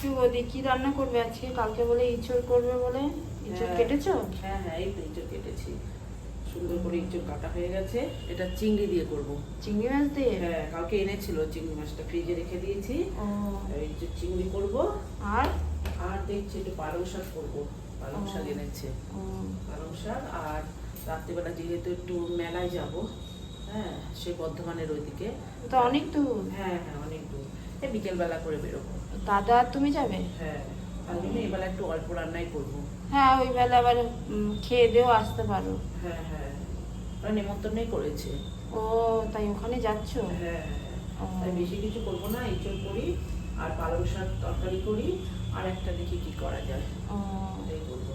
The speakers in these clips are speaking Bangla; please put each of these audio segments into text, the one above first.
কি বৌদি কি রান্না করবে আজকে? কালকে বলে ইঁচড় করবে বলে, ইঁচড় কেটেছো? হ্যাঁ হ্যাঁ, এই তো ইঁচড় কেটেছি, সুন্দর করে ইঁচড় কাটা হয়ে গেছে। এটা চিংড়ি দিয়ে করব। চিংড়ি মাছ দিয়ে? হ্যাঁ, কালকে এনেছিল চিংড়ি মাছটা, ফ্রিজে রেখে দিয়েছি। ও, এই যে চিংড়ি করব। আর আর দেখছি একটু পালং শাক করবো, পালং শাক এনেছে। ও, পালং শাক। আর রাত্রিবেলা যেহেতু একটু মেলায় যাব, হ্যাঁ, সেই বর্ধমানের ওইদিকে। তো অনেক দূর। হ্যাঁ হ্যাঁ, অনেক দূর। এই বিকেলবেলা করে বেরোবো। দাদা আর তুমি যাবে? হ্যাঁ, তার জন্য এবেলা একটু অল্প রান্নাই করবো। হ্যাঁ, ওই বেলা আবার খেয়ে দিয়েও আসতে পারো। হ্যাঁ হ্যাঁ, ওরা নেমন্তন্নই করেছে। ও, তাই ওখানে যাচ্ছো? হ্যাঁ, ও, তাই বেশি কিছু করবো না, ইঁচড় করি আর পালং শাক তরকারি করি, আর একটা দেখি কি করা যায়, ও, এটাই করবো।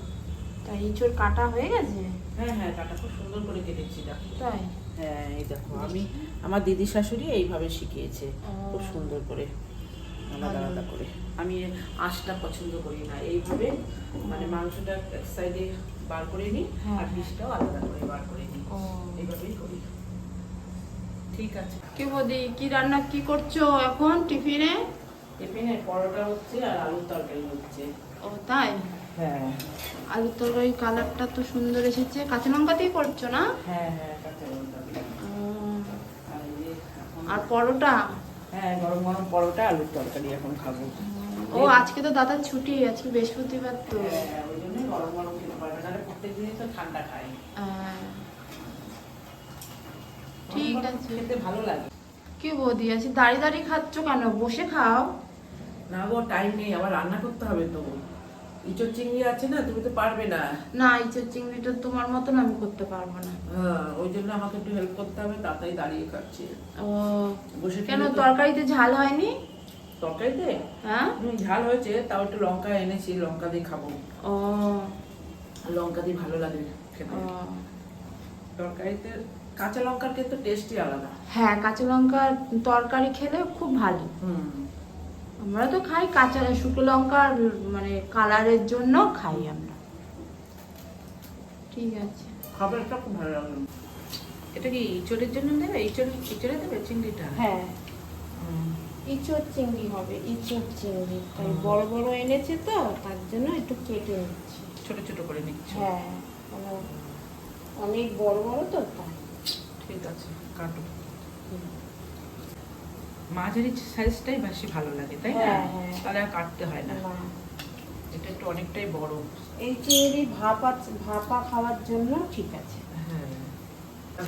তাই ইঁচড় কাটা হয়ে গেছে? হ্যাঁ হ্যাঁ, কাটা খুব সুন্দর করে কেটেছি, দেখো। তাই? হ্যাঁ, এই দেখো, আমি আমার দিদি শাশুড়ি এইভাবে শিখিয়েছে, ও, খুব সুন্দর করে আলাদা আলাদা করে। আমি আঁশটা পছন্দ করি না, এইভাবে মানে মাংসটা এক সাইডে বার করে নিই, হ্যাঁ, আর পিসটাও আলাদা করে বার করে নিই, ও, এইভাবেই করি। ঠিক আছে। কি বৌদি কি রান্না কি করছো এখন টিফিনে? টিফিনে পরোটা হচ্ছে আর আলুর তরকারি হচ্ছে। ও, তাই? হ্যাঁ আলুর তরকারি কালারটা তো সুন্দর এসেছে। কাঁচা লঙ্কা দিয়ে করছো না? হ্যাঁ হ্যাঁ, কাঁচা লঙ্কা দিয়ে। আর এই যে আর পরোটা? হ্যাঁ, গরম গরম পরোটা আলুর তরকারি এখন খাবো। ও, আজকে তো দাদার ছুটি, আজকে বৃহস্পতিবার তো। হ্যাঁ, ওই জন্যই গরম গরম খেতে পারবে, নাহলে প্রত্যেক দিনই তো ঠান্ডা খাই। আহ, ঠিক গরম গরম আছে। খেতে ভালো লাগে। কি বৌদি আছে দাঁড়িয়ে দাঁড়িয়ে খাচ্ছ কেন? বসে খাও। না গো, টাইম নেই, আবার রান্না করতে হবে তো। ইঁচড় চিংড়ি আছে না, তুমি তো পারবে না। না, ইঁচড় চিংড়িটা তোমার মতন আমি করতে পারবো না। হ্যাঁ, ওই জন্য আমাকে একটু হেল্প করতে হবে, তাড়াতাড়ি দাঁড়িয়ে খাচ্ছি। ও, বসে কেন খেলে তো- তরকারিতে ঝাল হয়নি? তরকারিতে হ্যাঁ। ঝাল হয়েছে, তাও একটু লঙ্কা এনেছি, লঙ্কা দিয়ে খাবো। ও, লঙ্কা দিয়ে ভালো লাগে খেতে। ও, তরকারিতে কাঁচা লঙ্কার কিন্তু টেস্টই আলাদা। হ্যাঁ, কাঁচা লঙ্কা তরকারি খেলে খুব ভালো। আমরা তো খাই কাঁচা শুকনো লঙ্কার মানে কালারের জন্য খাই আমরা। ঠিক আছে। খাবারটা খুব ভালো লাগলো। এটা কি ইঁচড়ের জন্য দেবে? ইঁচড়ে দেবে চিংড়িটা? হ্যাঁ, হুম। ইঁচড় চিংড়ি হবে, ইঁচড় চিংড়ি। তাই বড় বড় এনেছে তো, তার জন্য একটু কেটে নিচ্ছি। ছোট ছোট করে নিচ্ছি। হ্যাঁ, অনেক বড় বড় তো তাই। ঠিক আছে, কাটো। মাঝারি সাইজটাই বেশি ভালো লাগে, তাই না? হ্যাঁ, হ্যাঁ। তাহলে আর কাটতে হয় না। না, এটা একটু অনেকটাই বড়। এই চিংড়ি ভাপা ভাপা খাওয়ার জন্য ঠিক আছে। হ্যাঁ,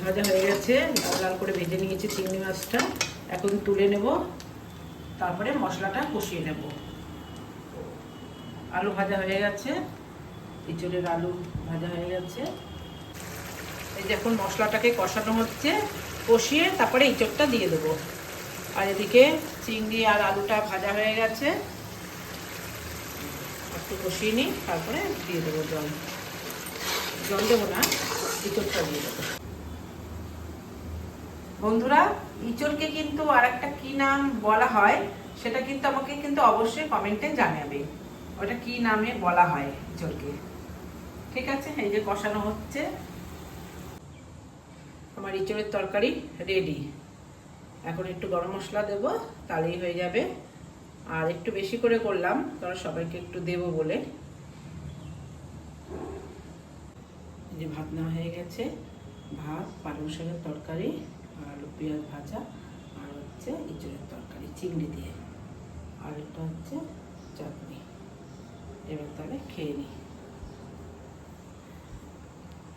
ভাজা হয়ে গেছে, লাল লাল করে ভেজে নিয়েছি চিংড়ি মাছটা। এখন তুলে নেব, তারপরে মশলাটা কষিয়ে নেব। আলু ভাজা হয়ে গেছে, ইঁচড়ের আলু ভাজা হয়ে গেছে। এই যে এখন মশলাটাকে কষানো হচ্ছে, কষিয়ে তারপরে ইঁচড়টা দিয়ে দেবো। আর এদিকে চিংড়ি আর আলুটা ভাজা হয়ে গেছে, একটু কষিয়ে নিই, তারপরে দিয়ে দেবো জল। জল দেবো না, ইঁচড়টা দিয়ে দেবো। বন্ধুরা, ইঁচড়কে কিন্তু আর একটা কি নাম বলা হয় সেটা কিন্তু আমাকে কিন্তু অবশ্যই কমেন্টে জানাবে, ওটা কি নামে বলা হয় ইঁচড়কে। ঠিক আছে, এই যে কষানো হচ্ছে, আমার ইঁচড়ের তরকারি রেডি। এখন একটু গরম মশলা দেবো, তাহলেই হয়ে যাবে। আর একটু বেশি করে করলাম, কারণ সবাইকে একটু দেবো বলে। এই যে ভাত নেওয়া হয়ে গেছে, ভাত, পালং শাকের তরকারি, আলু পেঁয়াজ ভাজা, আর হচ্ছে ইঁচড়ের তরকারি চিংড়ি দিয়ে, আর এটা হচ্ছে চাটনি। এবার তাহলে খেয়ে নিই।